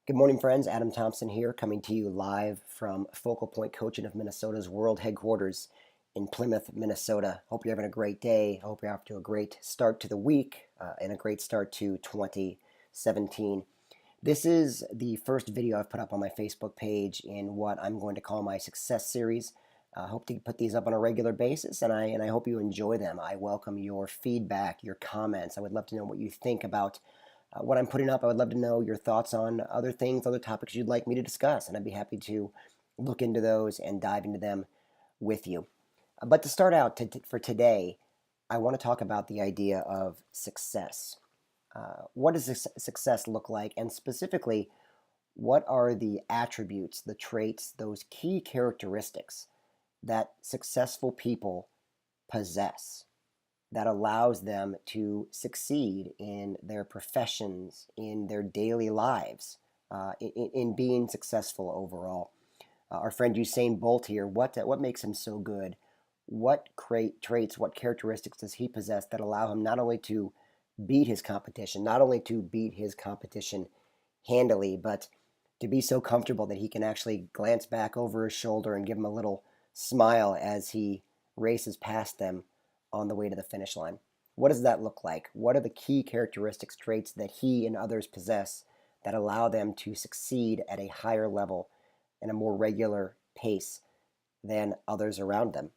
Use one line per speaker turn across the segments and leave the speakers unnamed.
Good morning, friends. Adam Thompson here, coming to you live from Focal Point Coaching of Minnesota's world headquarters in Plymouth, Minnesota. Hope you're having a great day. Hope you're off to a great start to the week and a great start to 2017. This is the first video I've put up on my Facebook page in what I'm going to call my success series. I hope to put these up on a regular basis, and I hope you enjoy them. I welcome your feedback, your comments. I would love to know what you think about what I'm putting up. I would love to know your thoughts on other things, other topics you'd like me to discuss, and I'd be happy to look into those and dive into them with you. But to start out for today, I want to talk about the idea of success. What does success look like? And specifically, what are the attributes, the traits, those key characteristics that successful people possess that allows them to succeed in their professions, in their daily lives, in being successful overall? Our friend Usain Bolt here, what makes him so good? What traits, what characteristics does he possess that allow him not only to beat his competition, not only to beat his competition handily, but to be so comfortable that he can actually glance back over his shoulder and give him a little smile as he races past them on the way to the finish line? What does that look like? What are the key characteristics, traits that he and others possess that allow them to succeed at a higher level and a more regular pace than others around them?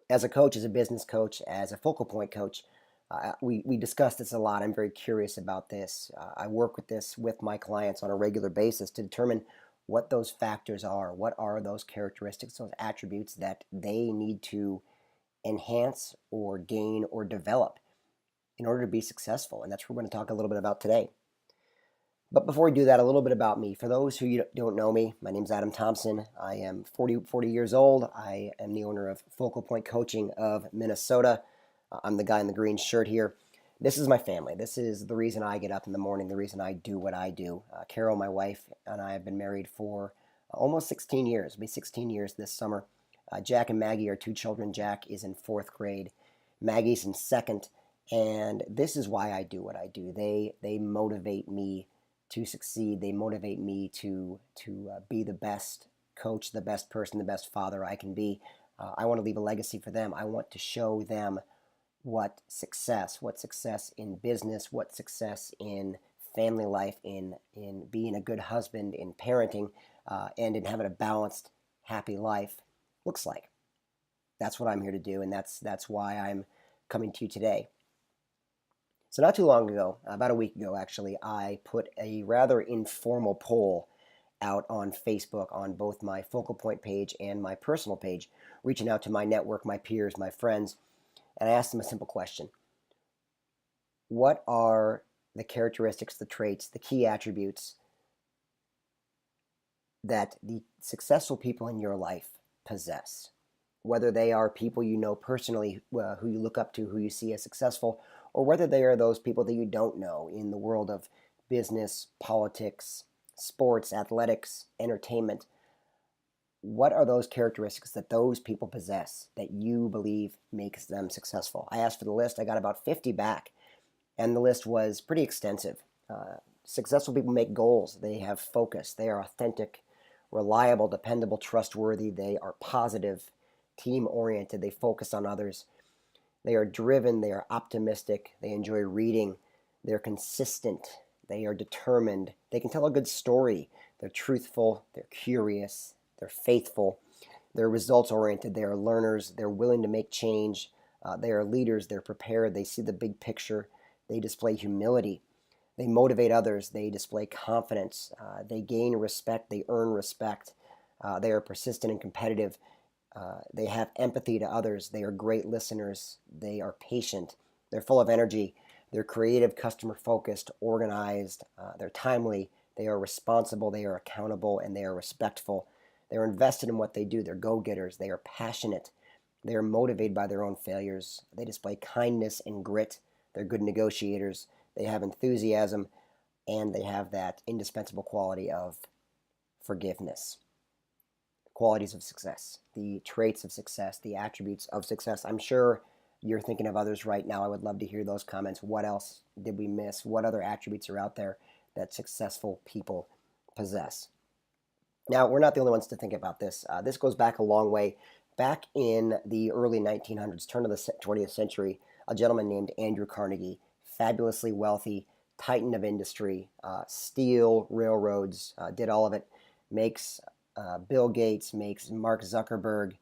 As a coach, as a business coach, as a focal point coach, we discuss this a lot. I'm very curious about this. I work with this with my clients on a regular basis to determine what those factors are. What are those characteristics, those attributes that they need to enhance or gain or develop in order to be successful? And that's what we're going to talk a little bit about today. But before we do that, a little bit about me. For those who don't know me, my name is Adam Thompson. I am 40 years old. I am the owner of Focal Point Coaching of Minnesota. I'm the guy in the green shirt here. This is my family. This is the reason I get up in the morning, the reason I do what I do. Carol, my wife, and I have been married for almost 16 years. It'll be 16 years this summer. Jack and Maggie are two children. Jack is in fourth grade. Maggie's in second. And this is why I do what I do. They motivate me to succeed. They motivate me to be the best coach, the best person, the best father I can be. I want to leave a legacy for them. I want to show them what success in business, what success in family life, in being a good husband, in parenting, and in having a balanced, happy life looks like. That's what I'm here to do, and that's why I'm coming to you today. So not too long ago, about a week ago actually, I put a rather informal poll out on Facebook on both my Focal Point page and my personal page, reaching out to my network, my peers, my friends, and I asked them a simple question. What are the characteristics, the traits, the key attributes that the successful people in your life possess? Whether they are people you know personally, who you look up to, who you see as successful, or whether they are those people that you don't know in the world of business, politics, sports, athletics, entertainment. What are those characteristics that those people possess that you believe makes them successful? I asked for the list. I got about 50 back, and the list was pretty extensive. Successful people make goals. They have focus. They are authentic, reliable, dependable, trustworthy. They are positive, team-oriented. They focus on others. They are driven. They are optimistic. They enjoy reading. They're consistent. They are determined. They can tell a good story. They're truthful. They're curious. They're faithful. They're results-oriented. They are learners. They're willing to make change. They are leaders. They're prepared. They see the big picture. They display humility. They motivate others. They display confidence. They gain respect. They earn respect. They are persistent and competitive. They have empathy to others. They are great listeners. They are patient. They're full of energy. They're creative, customer-focused, organized. They're timely. They are responsible. They are accountable, and they are respectful. They're invested in what they do. They're go-getters. They are passionate. They are motivated by their own failures. They display kindness and grit. They're good negotiators. They have enthusiasm, and they have that indispensable quality of forgiveness. Qualities of success, the traits of success, the attributes of success. I'm sure you're thinking of others right now. I would love to hear those comments. What else did we miss? What other attributes are out there that successful people possess. Now, we're not the only ones to think about this. This goes back a long way. Back in the early 1900s, turn of the 20th century, a gentleman named Andrew Carnegie, fabulously wealthy, titan of industry, steel, railroads, did all of it, makes Bill Gates, makes Mark Zuckerberg,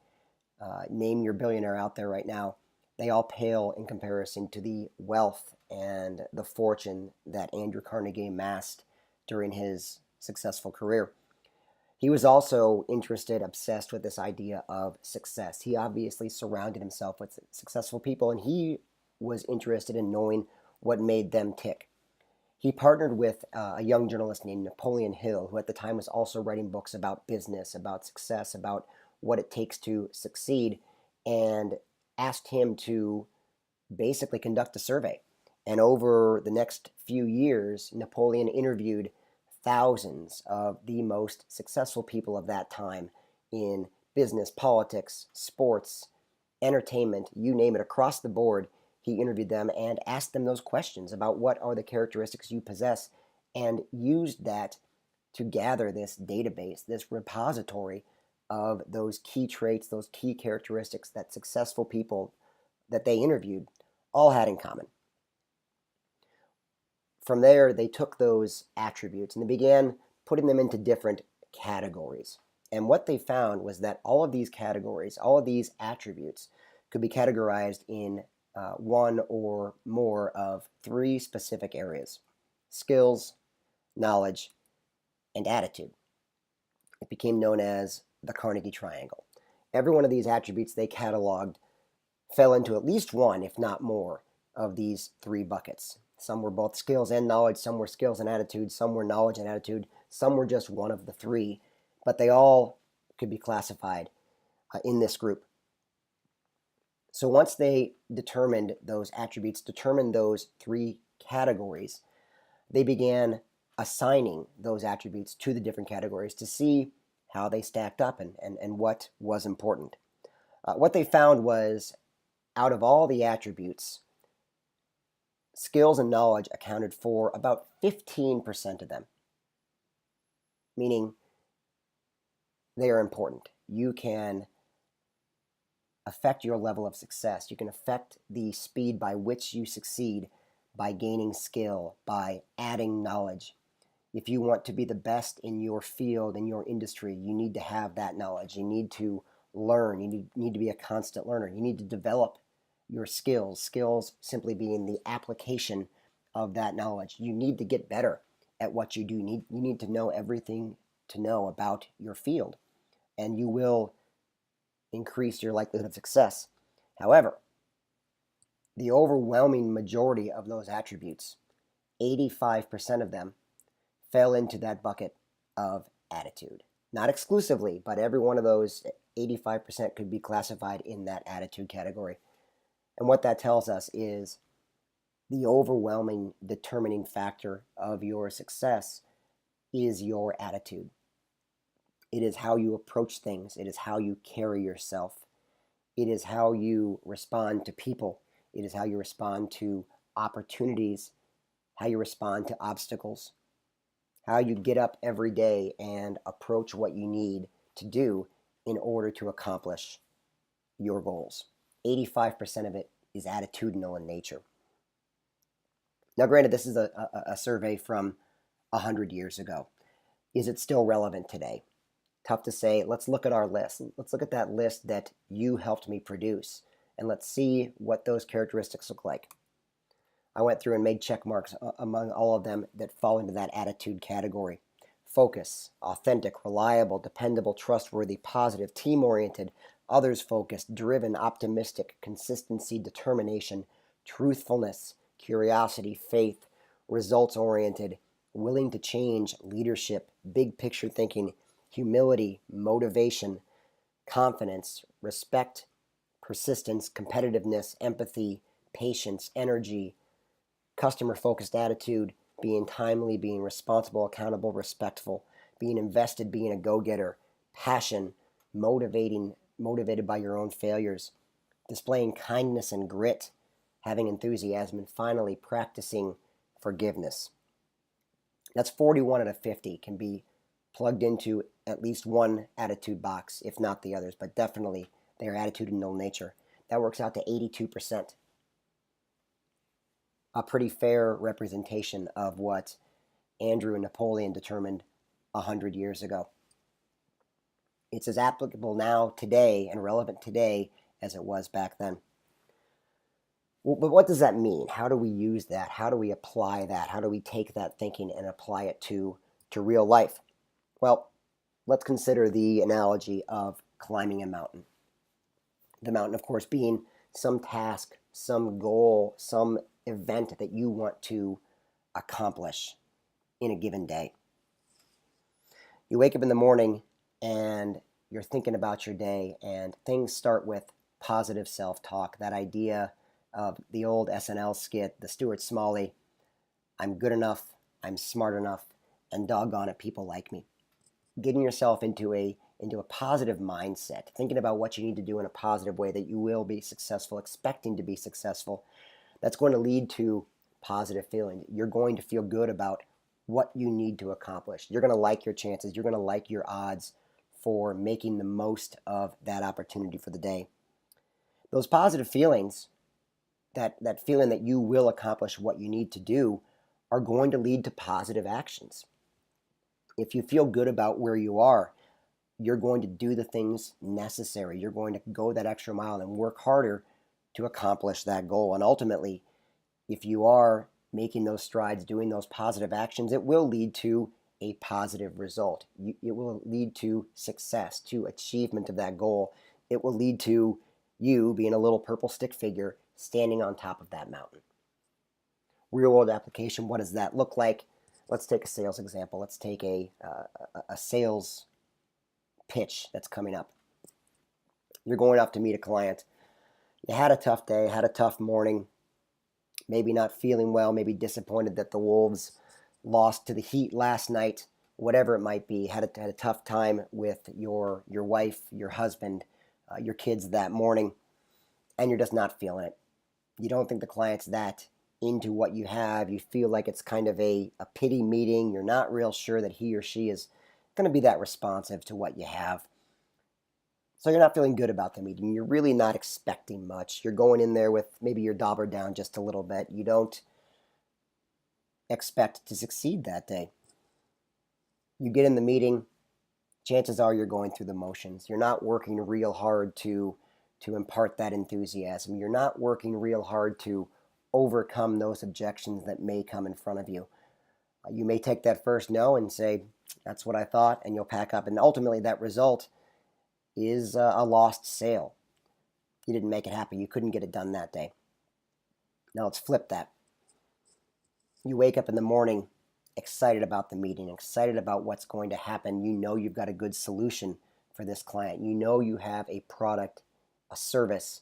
name your billionaire out there right now. They all pale in comparison to the wealth and the fortune that Andrew Carnegie amassed during his successful career. He was also interested, obsessed with this idea of success. He obviously surrounded himself with successful people, and he was interested in knowing what made them tick. He partnered with a young journalist named Napoleon Hill, who at the time was also writing books about business, about success, about what it takes to succeed, and asked him to basically conduct a survey. And over the next few years, Napoleon interviewed thousands of the most successful people of that time in business, politics, sports, entertainment, you name it, across the board. He interviewed them and asked them those questions about what are the characteristics you possess, and used that to gather this database, this repository of those key traits, those key characteristics that successful people that they interviewed all had in common. From there, they took those attributes and they began putting them into different categories. And what they found was that all of these categories, all of these attributes, could be categorized in one or more of three specific areas: skills, knowledge, and attitude. It became known as the Carnegie Triangle. Every one of these attributes they cataloged fell into at least one, if not more, of these three buckets. Some were both skills and knowledge, some were skills and attitude, some were knowledge and attitude, some were just one of the three, but they all could be classified in this group. So once they determined those attributes, determined those three categories, they began assigning those attributes to the different categories to see how they stacked up and what was important. What they found was, out of all the attributes, skills and knowledge accounted for about 15% of them, meaning they are important. You can affect your level of success. You can affect the speed by which you succeed by gaining skill, by adding knowledge. If you want to be the best in your field, in your industry, you need to have that knowledge. You need to learn. You need to be a constant learner. You need to develop your skills. Skills simply being the application of that knowledge. You need to get better at what you do. You need to know everything to know about your field, and you will increase your likelihood of success. However, the overwhelming majority of those attributes, 85% of them, fell into that bucket of attitude. Not exclusively, but every one of those 85% could be classified in that attitude category. And what that tells us is the overwhelming determining factor of your success is your attitude. It is how you approach things. It is how you carry yourself. It is how you respond to people. It is how you respond to opportunities, how you respond to obstacles, how you get up every day and approach what you need to do in order to accomplish your goals. 85% of it is attitudinal in nature. Now, granted, this is a survey from 100 years ago. Is it still relevant today? Tough to say. Let's look at our list. Let's look at that list that you helped me produce, and let's see what those characteristics look like. I went through and made check marks among all of them that fall into that attitude category. Focus, authentic, reliable, dependable, trustworthy, positive, team-oriented, others-focused, driven, optimistic, consistency, determination, truthfulness, curiosity, faith, results-oriented, willing to change, leadership, big-picture thinking, humility, motivation, confidence, respect, persistence, competitiveness, empathy, patience, energy, customer-focused attitude, being timely, being responsible, accountable, respectful, being invested, being a go-getter, passion, motivated by your own failures, displaying kindness and grit, having enthusiasm, and finally practicing forgiveness. That's 41 out of 50 can be plugged into at least one attitude box, if not the others, but definitely they are attitudinal in nature. That works out to 82%. A pretty fair representation of what Andrew and Napoleon determined 100 years ago. It's as applicable now today and relevant today as it was back then. But what does that mean? How do we use that? How do we apply that? How do we take that thinking and apply it to real life? Well, let's consider the analogy of climbing a mountain. The mountain, of course, being some task, some goal, some event that you want to accomplish in a given day. You wake up in the morning and you're thinking about your day, and things start with positive self-talk, that idea of the old SNL skit, the Stuart Smalley, I'm good enough, I'm smart enough, and doggone it, people like me. Getting yourself into a positive mindset, thinking about what you need to do in a positive way that you will be successful, expecting to be successful, that's going to lead to positive feelings. You're going to feel good about what you need to accomplish. You're going to like your chances. You're going to like your odds for making the most of that opportunity for the day. Those positive feelings, that feeling that you will accomplish what you need to do, are going to lead to positive actions. If you feel good about where you are, you're going to do the things necessary. You're going to go that extra mile and work harder to accomplish that goal. And ultimately, if you are making those strides, doing those positive actions, it will lead to a positive result. It will lead to success, to achievement of that goal. It will lead to you being a little purple stick figure standing on top of that mountain. Real world application, what does that look like? Let's take a sales example. Let's take a sales pitch that's coming up. You're going off to meet a client. You had a tough day, had a tough morning, maybe not feeling well, maybe disappointed that the Wolves lost to the Heat last night, whatever it might be. Had a tough time with your wife, your husband, your kids that morning, and you're just not feeling it. You don't think the client's that into what you have. You feel like it's kind of a pity meeting. You're not real sure that he or she is going to be that responsive to what you have. So you're not feeling good about the meeting. You're really not expecting much. You're going in there with maybe your dauber down just a little bit. You don't expect to succeed that day. You get in the meeting, chances are you're going through the motions. You're not working real hard to impart that enthusiasm. You're not working real hard to overcome those objections that may come in front of you. You may take that first no and say, that's what I thought, and you'll pack up. And ultimately that result is a lost sale. You didn't make it happen. You couldn't get it done that day. Now let's flip that. You wake up in the morning excited about the meeting, excited about what's going to happen. You know you've got a good solution for this client. You know you have a product, a service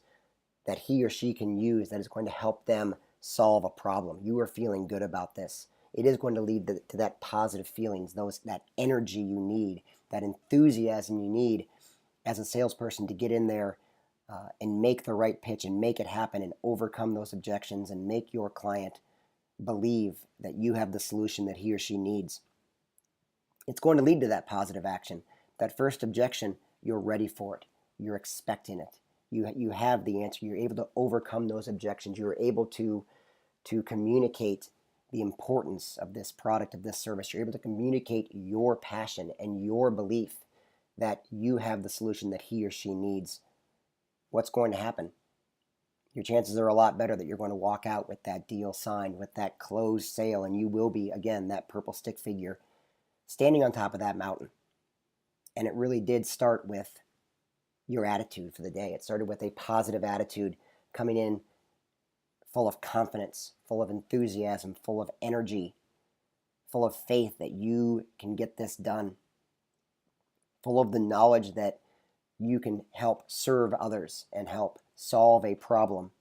that he or she can use that is going to help them solve a problem. You are feeling good about this. It is going to lead to that positive feelings, that energy you need, that enthusiasm you need as a salesperson to get in there and make the right pitch and make it happen and overcome those objections and make your client believe that you have the solution that he or she needs. It's going to lead to that positive action. That first objection, you're ready for it. You're expecting it. You have the answer. You're able to overcome those objections. You're able to communicate the importance of this product, of this service. You're able to communicate your passion and your belief that you have the solution that he or she needs. What's going to happen? Your chances are a lot better that you're going to walk out with that deal signed, with that closed sale, and you will be, again, that purple stick figure standing on top of that mountain. And it really did start with your attitude for the day. It started with a positive attitude, coming in full of confidence, full of enthusiasm, full of energy, full of faith that you can get this done, full of the knowledge that you can help serve others and help solve a problem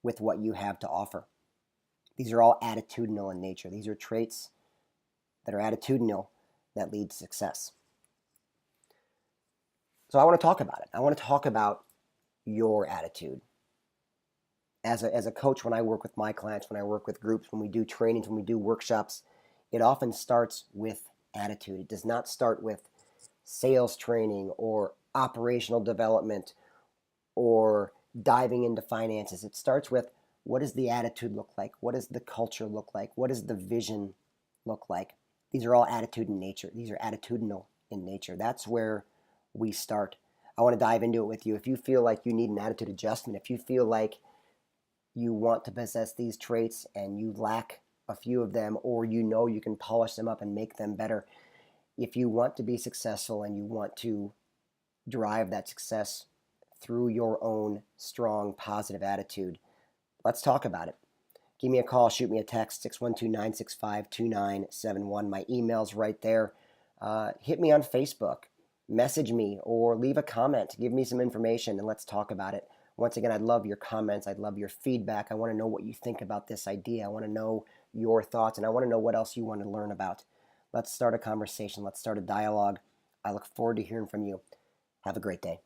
with what you have to offer. These are all attitudinal in nature. These are traits that are attitudinal that lead to success. So I want to talk about it. I want to talk about your attitude. As a coach, when I work with my clients, when I work with groups, when we do trainings, when we do workshops, it often starts with attitude. It does not start with sales training or operational development or diving into finances. It starts with, what does the attitude look like? What does the culture look like? What does the vision look like? These are all attitude in nature. These are attitudinal in nature. That's where we start. I want to dive into it with you. If you feel like you need an attitude adjustment, if you feel like you want to possess these traits and you lack a few of them, or you know you can polish them up and make them better, if you want to be successful and you want to drive that success through your own strong, positive attitude, let's talk about it. Give me a call, shoot me a text, 612-965-2971. My email's right there. Hit me on Facebook, message me, or leave a comment. Give me some information and let's talk about it. Once again, I'd love your comments. I'd love your feedback. I want to know what you think about this idea. I want to know your thoughts, and I want to know what else you want to learn about. Let's start a conversation. Let's start a dialogue. I look forward to hearing from you. Have a great day.